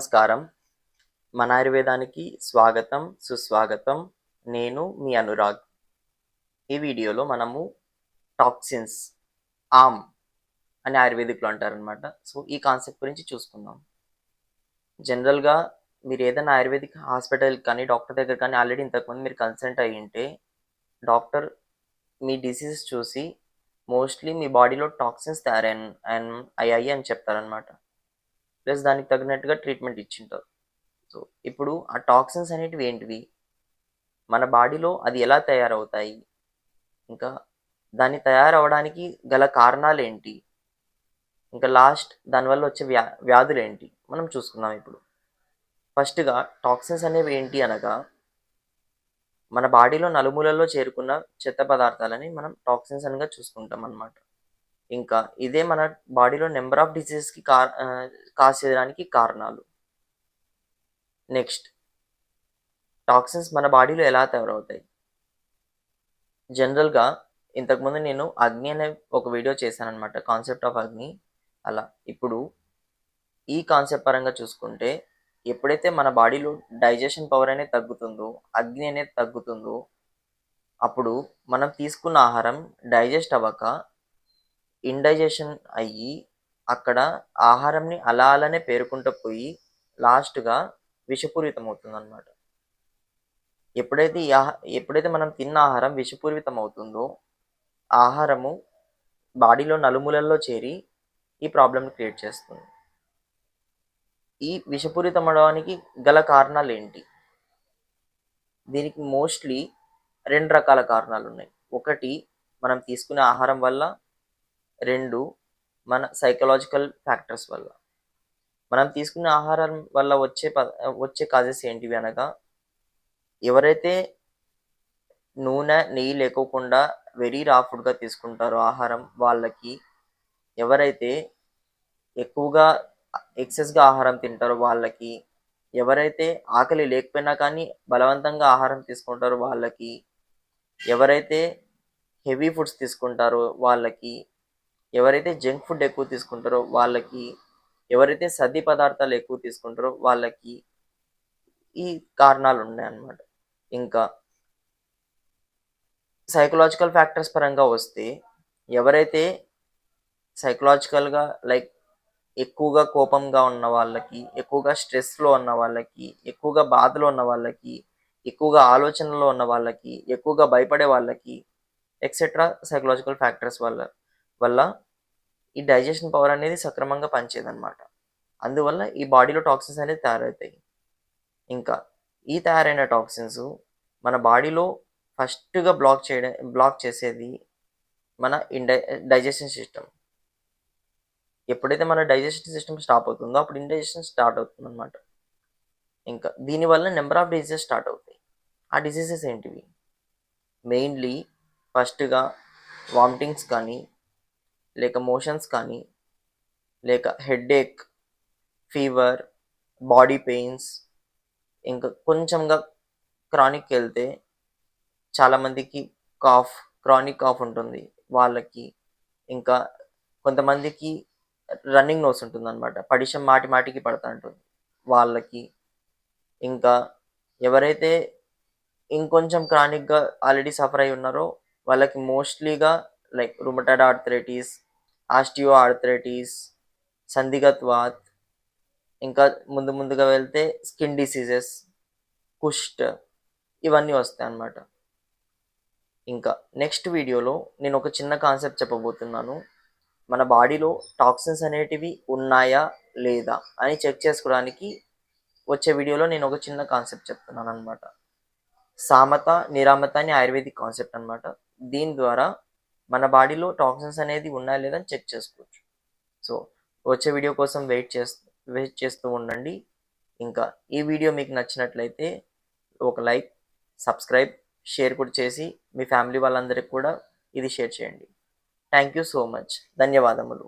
నమస్కారం. మన ఆయుర్వేదానికి స్వాగతం, సుస్వాగతం. నేను మీ అనురాగ్. ఈ వీడియోలో మనము టాక్సిన్స్, ఆమ్ అని ఆయుర్వేదిక్‌లో అంటారనమాట. సో, ఈ కాన్సెప్ట్ గురించి చూసుకుందాం. జనరల్‌గా మీరు ఏదైనా ఆయుర్వేదిక్ హాస్పిటల్‌కి కానీ, డాక్టర్ దగ్గర కానీ ఆల్రెడీ ఇంతకుముందు మీరు కన్సల్ట్ అయ్యుంటే, డాక్టర్ మీ డిసీజెస్ చూసి మోస్ట్‌లీ మీ బాడీలో టాక్సిన్స్ అయ్యాయి అని చెప్తారనమాట. ప్లస్ దానికి తగినట్టుగా ట్రీట్మెంట్ ఇచ్చింటారు. సో, ఇప్పుడు ఆ టాక్సిన్స్ అనేటివి ఏంటివి? మన బాడీలో అది ఎలా తయారవుతాయి? ఇంకా దాన్ని తయారవ్వడానికి గల కారణాలేంటి? ఇంకా లాస్ట్ దానివల్ల వచ్చే వ్యాధులేంటి? మనం చూసుకుందాం ఇప్పుడు. ఫస్ట్‌గా టాక్సిన్స్ అనేవి ఏంటి అనగా, మన బాడీలో నలుమూలల్లో చేరుకున్న చెత్త పదార్థాలని మనం టాక్సిన్స్ అనగా చూసుకుంటాం అన్నమాట. ఇంకా ఇదే మన బాడీలో నంబర్ ఆఫ్ డిసీజెస్‌కి కాజ్ చేయడానికి కారణాలు. నెక్స్ట్ టాక్సిన్స్ మన బాడీలో ఎలా తయారవుతాయి? జనరల్‌గా ఇంతకుముందు నేను అగ్ని అనే ఒక వీడియో చేశాననమాట. కాన్సెప్ట్ ఆఫ్ అగ్ని. అలా. ఇప్పుడు ఈ కాన్సెప్ట్ పరంగా చూసుకుంటే, ఎప్పుడైతే మన బాడీలో డైజెషన్ పవర్ అనేది తగ్గుతుందో, అగ్ని అనేది తగ్గుతుందో, అప్పుడు మనం తీసుకున్న ఆహారం డైజెస్ట్ అవ్వక, ఇండైజెషన్ అయ్యి, అక్కడ ఆహారంని అలానే పేరుకుంటూ పోయి, లాస్ట్‌గా విషపూరితమవుతుందనమాట. ఎప్పుడైతే మనం తిన్న ఆహారం విషపూరితం అవుతుందో, ఆహారము బాడీలో నలుమూలల్లో చేరి ఈ ప్రాబ్లమ్‌ని క్రియేట్ చేస్తుంది. ఈ విషపూరితం అవ్వడానికి గల కారణాలేంటి? దీనికి మోస్ట్‌లీ 2 రకాల కారణాలున్నాయి. ఒకటి మనం తీసుకునే ఆహారం వల్ల, 2 మన సైకలాజికల్ ఫ్యాక్టర్స్ వల్ల. మనం తీసుకునే ఆహారం వల్ల వచ్చే కాజెస్ ఏంటివి అనగా, ఎవరైతే నూనె, నెయ్యి లేకోకుండా వెరీ రా ఫుడ్‌గా తీసుకుంటారో ఆహారం వాళ్ళకి, ఎవరైతే ఎక్కువగా ఎక్సెస్‌గా ఆహారం తింటారో వాళ్ళకి, ఎవరైతే ఆకలి లేకపోయినా కానీ బలవంతంగా ఆహారం తీసుకుంటారో వాళ్ళకి, ఎవరైతే హెవీ ఫుడ్స్ తీసుకుంటారో వాళ్ళకి, ఎవరైతే జంక్ ఫుడ్ ఎక్కువ తీసుకుంటారో వాళ్ళకి, ఎవరైతే సద్ది పదార్థాలు ఎక్కువ తీసుకుంటారో వాళ్ళకి ఈ కారణాలున్నాయన్నమాట. ఇంకా సైకలాజికల్ ఫ్యాక్టర్స్ పరంగా వస్తే, ఎవరైతే సైకలాజికల్‌గా ఎక్కువగా కోపంగా ఉన్న వాళ్ళకి, ఎక్కువగా స్ట్రెస్‌లో ఉన్న వాళ్ళకి, ఎక్కువగా బాధలో ఉన్న వాళ్ళకి, ఎక్కువగా ఆలోచనలో ఉన్న వాళ్ళకి, ఎక్కువగా భయపడే వాళ్ళకి ఎక్సెట్రా సైకలాజికల్ ఫ్యాక్టర్స్ వల్ల ఈ డైజెషన్ పవర్ అనేది సక్రమంగా పనిచేయదనమాట. అందువల్ల ఈ బాడీలో టాక్సిన్స్ అనేది తయారవుతాయి. ఇంకా ఈ తయారైన టాక్సిన్స్ మన బాడీలో ఫస్ట్‌గా బ్లాక్ చేసేది మన డైజెషన్ సిస్టమ్. ఎప్పుడైతే మన డైజెషన్ సిస్టమ్ స్టాప్ అవుతుందో అప్పుడు ఇండైజెషన్ స్టార్ట్ అవుతుందన్నమాట. ఇంకా దీనివల్ల నెంబర్ ఆఫ్ డిసీజెస్ స్టార్ట్ అవుతాయి. ఆ డిసీజెస్ ఏంటివి? మెయిన్‌లీ ఫస్ట్‌గా వామిటింగ్స్ కానీ, లేక మోషన్స్ కానీ, లేక హెడేక్, ఫీవర్, బాడీ పెయిన్స్, ఇంకా కొంచెంగా క్రానిక్‌కెళ్తే చాలామందికి క్రానిక్ కాఫ్ ఉంటుంది వాళ్ళకి. ఇంకా కొంతమందికి రన్నింగ్ నోస్ ఉంటుందన్నమాట. పడిశం మాటి మాటికి పడతా ఉంటుంది వాళ్ళకి. ఇంకా ఎవరైతే ఇంకొంచెం క్రానిక్‌గా ఆల్రెడీ సఫర్ అయ్యి ఉన్నారో వాళ్ళకి మోస్ట్‌లీగా రుమటాయిడ్ ఆర్థరైటిస్, ఆస్టియో ఆర్థరైటిస్, సంధిగత్ వాత్, ఇంకా ముందుగా వెళ్తే స్కిన్ డిసీజెస్, కుష్ట్ ఇవన్నీ వస్తాయన్నమాట. ఇంకా నెక్స్ట్ వీడియోలో నేను ఒక చిన్న కాన్సెప్ట్ చెప్పబోతున్నాను. మన బాడీలో టాక్సిన్స్ అనేటివి ఉన్నాయా లేదా అని చెక్ చేసుకోవడానికి వచ్చే వీడియోలో నేను ఒక చిన్న కాన్సెప్ట్ చెప్తున్నాను అనమాట. సామత, నిరామత అని ఆయుర్వేదిక్ కాన్సెప్ట్ అనమాట. దీని ద్వారా మన బాడీలో టాక్సిన్స్ అనేది ఉన్నాయా లేదా అని చెక్ చేసుకోవచ్చు. సో, వచ్చే వీడియో కోసం వెయిట్ చేస్తూ ఉండండి. ఇంకా ఈ వీడియో మీకు నచ్చినట్లయితే ఒక లైక్, సబ్స్క్రైబ్, షేర్ కూడా చేసి మీ ఫ్యామిలీ వాళ్ళందరికీ కూడా ఇది షేర్ చేయండి. Thank you so much. ధన్యవాదములు.